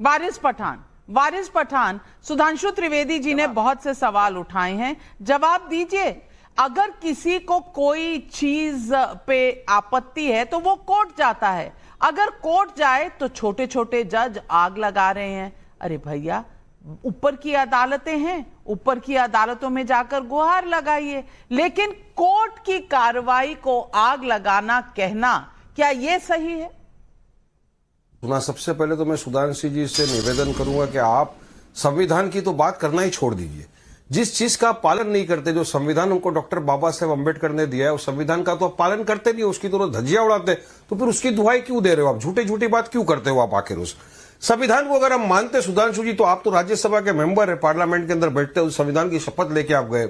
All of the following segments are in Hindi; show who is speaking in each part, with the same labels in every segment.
Speaker 1: वारिस पठान, सुधांशु त्रिवेदी जी ने बहुत से सवाल उठाए हैं, जवाब दीजिए। अगर किसी को कोई चीज पे आपत्ति है तो वो कोर्ट जाता है, अगर कोर्ट जाए तो छोटे छोटे जज आग लगा रहे हैं। अरे भैया, ऊपर की अदालतें हैं, ऊपर की अदालतों में जाकर गुहार लगाइए, लेकिन कोर्ट की कार्रवाई को आग लगाना कहना, क्या यह सही है?
Speaker 2: सबसे पहले तो मैं सुधांशु जी से निवेदन करूंगा कि आप संविधान की तो बात करना ही छोड़ दीजिए। जिस चीज का आप पालन नहीं करते, जो संविधान हमको डॉक्टर बाबा साहेब अम्बेडकर ने दिया है, उस संविधान का तो आप पालन करते नहीं, उसकी तो धज्जियां उड़ाते, तो फिर उसकी दुहाई क्यों दे रहे हो आप? झूठी झूठी बात क्यों करते हो आप? आखिर उस संविधान को अगर हम मानते सुधांशु जी, तो आप तो राज्यसभा के मेंबर है, पार्लियामेंट के अंदर बैठते, उस संविधान की शपथ लेके आप गए।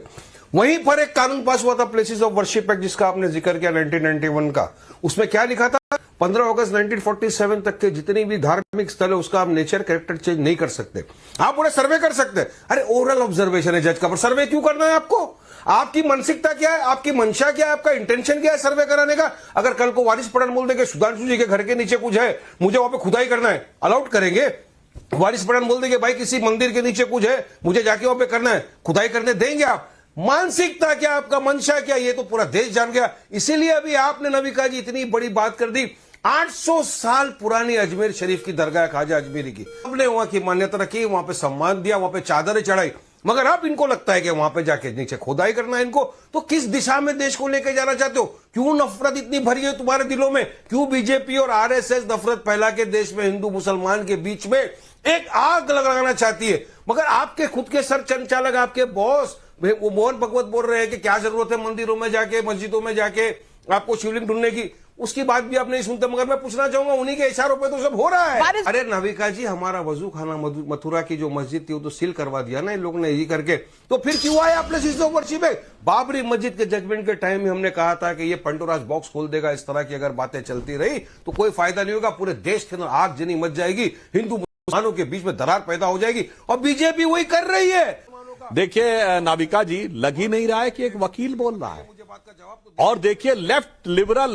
Speaker 2: वहीं पर एक कानून पास हुआ था, प्लेसेस ऑफ वर्शिप एक्ट, जिसका आपने जिक्र किया 1991 का। उसमें क्या लिखा था? 15 अगस्त 1947 तक के जितनी भी धार्मिक स्थल है उसका आप नेचर कैरेक्टर चेंज नहीं कर सकते। आप उन्हें सर्वे कर सकते हैं। अरे ओरल ऑब्जर्वेशन है जज का, पर सर्वे क्यों करना है आपको? आपकी मानसिकता क्या है, आपकी मंशा क्या है, आपका इंटेंशन क्या है सर्वे कराने का? अगर कल को वारिस पठान बोल देंगे सुधांशु जी के घर के नीचे कुछ है, मुझे वहां पे खुदाई करना है, अलाउड करेंगे? वारिस पठान बोल देंगे भाई किसी मंदिर के नीचे कुछ है, मुझे जाके वहां पे करना है, खुदाई करने देंगे आप? मानसिकता क्या, आपका मंशा क्या, ये तो पूरा देश जान गया। इसीलिए अभी आपने नविका जी इतनी बड़ी बात कर दी। 800 साल पुरानी अजमेर शरीफ की दरगाह ख्वाजा अजमेरी की, आपने वहां की मान्यता रखी, वहां पे सम्मान दिया, वहां पे चादरें चढ़ाई, मगर अब इनको लगता है कि वहां पे जाके नीचे खुदाई करना है इनको। तो किस दिशा में देश को लेकर जाना चाहते हो? क्यों नफरत इतनी भरी है तुम्हारे दिलों में? क्यों बीजेपी और आरएसएस नफरत फैला के देश में हिंदू मुसलमान के बीच में एक आग लगाना चाहती है? मगर आपके खुद के सर संचालक, आपके बॉस वो मोहन भगवत बोल रहे हैं कि क्या जरूरत है मंदिरों में जाके, मस्जिदों में जाके आपको शिवलिंग ढूंढने की। उसकी बात भी आप नहीं सुनते, मगर मैं पूछना चाहूंगा, उन्हीं के इशारों पे तो सब हो रहा है। अरे नविका जी, हमारा वजू खाना मथुरा की जो मस्जिद थी वो तो सील करवा दिया ना इन लोगों ने यही करके, तो फिर क्यों आए आप प्लेसेस ऑफ वर्शिप में? बाबरी मस्जिद के जजमेंट के टाइम में हमने कहा था कि ये पंडोरास बॉक्स खोल देगा। इस तरह की अगर बातें चलती रही तो कोई फायदा नहीं होगा, पूरे देश के अंदर आग जनी मच जाएगी, हिंदू मुसलमानों के बीच में दरार पैदा हो जाएगी, और बीजेपी वही कर रही है।
Speaker 3: देखिए नाविका जी, लग ही नहीं रहा है कि एक वकील बोल रहा है। और देखिए लेफ्ट लिबरल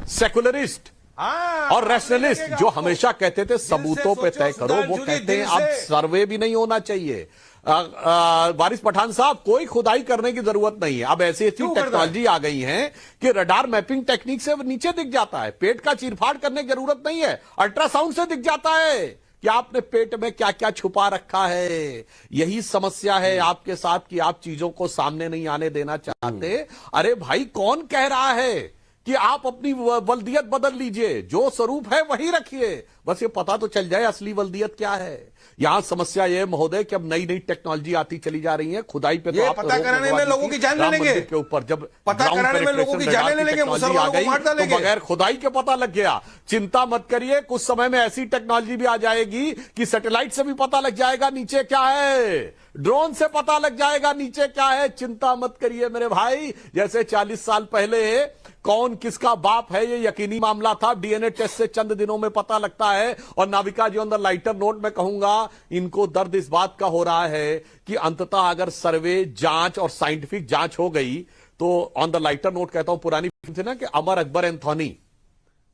Speaker 3: सेकुलरिस्ट और रैशनलिस्ट जो हमेशा कहते थे सबूतों पे तय करो, वो कहते हैं अब सर्वे भी नहीं होना चाहिए। वारिस पठान साहब, कोई खुदाई करने की जरूरत नहीं है। अब ऐसी टेक्नोलॉजी आ गई है कि रडार मैपिंग टेक्निक से नीचे दिख जाता है, पेट का चीरफाड़ करने की जरूरत नहीं है, अल्ट्रासाउंड से दिख जाता है कि आपने पेट में क्या क्या छुपा रखा है। यही समस्या है आपके साथ कि आप चीजों को सामने नहीं आने देना चाहते। अरे भाई, कौन कह रहा है कि आप अपनी वल्दियत बदल लीजिए? जो स्वरूप है वही रखिए, बस ये पता तो चल जाए असली वल्दियत क्या है। यहां समस्या यह महोदय कि अब नई नई टेक्नोलॉजी आती चली जा रही है। खुदाई पे तो आप
Speaker 2: पता कराने में लोगों की जान ले लेंगे
Speaker 3: के ऊपर, जब
Speaker 2: पता कराने में लोगों की जान ले लेंगे, मुसलमानों को मार डालेंगे,
Speaker 3: तो बगैर खुदाई के पता लग गया। चिंता मत करिए, कुछ समय में ऐसी टेक्नोलॉजी भी आ जाएगी कि सैटेलाइट से भी पता लग जाएगा नीचे क्या है, ड्रोन से पता लग जाएगा नीचे क्या है। चिंता मत करिए मेरे भाई। जैसे 40 साल पहले कौन किसका बाप है ये यकीनी मामला था, डीएनए टेस्ट से चंद दिनों में पता लगता है। और नाविका जी, ऑन द लाइटर नोट में कहूंगा, इनको दर्द इस बात का हो रहा है कि अंततः अगर सर्वे, जांच और साइंटिफिक जांच हो गई तो ऑन द लाइटर नोट कहता हूं, पुरानी फिल्म थी ना कि अमर अकबर एंथोनी,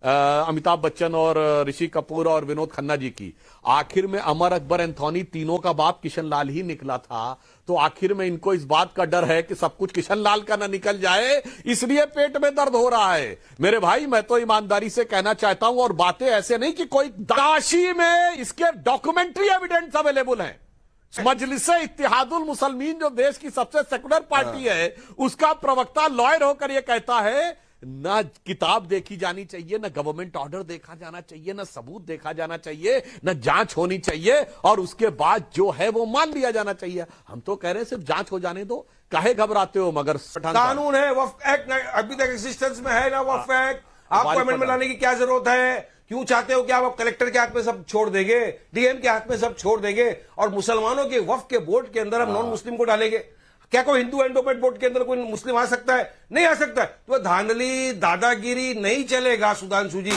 Speaker 3: अमिताभ बच्चन और ऋषि कपूर और विनोद खन्ना जी की, आखिर में अमर अकबर एंथोनी तीनों का बाप किशन लाल ही निकला था। तो आखिर में इनको इस बात का डर है कि सब कुछ किशन लाल का ना निकल जाए, इसलिए पेट में दर्द हो रहा है। मेरे भाई, मैं तो ईमानदारी से कहना चाहता हूं, और बातें ऐसे नहीं कि कोई काशी में इसके डॉक्यूमेंट्री एविडेंस अवेलेबल है। मजलिसे इत्तेहादुल मुसलमीन जो देश की सबसे सेकुलर पार्टी है, उसका प्रवक्ता लॉयर होकर यह कहता है ना किताब देखी जानी चाहिए, ना गवर्नमेंट ऑर्डर देखा जाना चाहिए, ना सबूत देखा जाना चाहिए, ना जांच होनी चाहिए, और उसके बाद जो है वो मान लिया जाना चाहिए। हम तो कह रहे हैं सिर्फ जांच हो जाने दो, काहे घबराते हो? मगर
Speaker 2: कानून है, वक्फ एक्ट अभी तक एग्जिस्टेंस में है ना, वक्फ एक्ट, आपको अमेंडमेंट लाने की क्या जरूरत है? क्यों चाहते हो कि आप कलेक्टर के हाथ में सब छोड़ देंगे, डीएम के हाथ में सब छोड़ देंगे, और मुसलमानों के वक्फ के बोर्ड के अंदर हम नॉन मुस्लिम को डालेंगे? क्या कोई हिंदू एंडोमेंट बोर्ड के अंदर कोई मुस्लिम आ सकता है? नहीं आ सकता है। तो धांधली, दादागिरी नहीं चलेगा सुधांशु जी।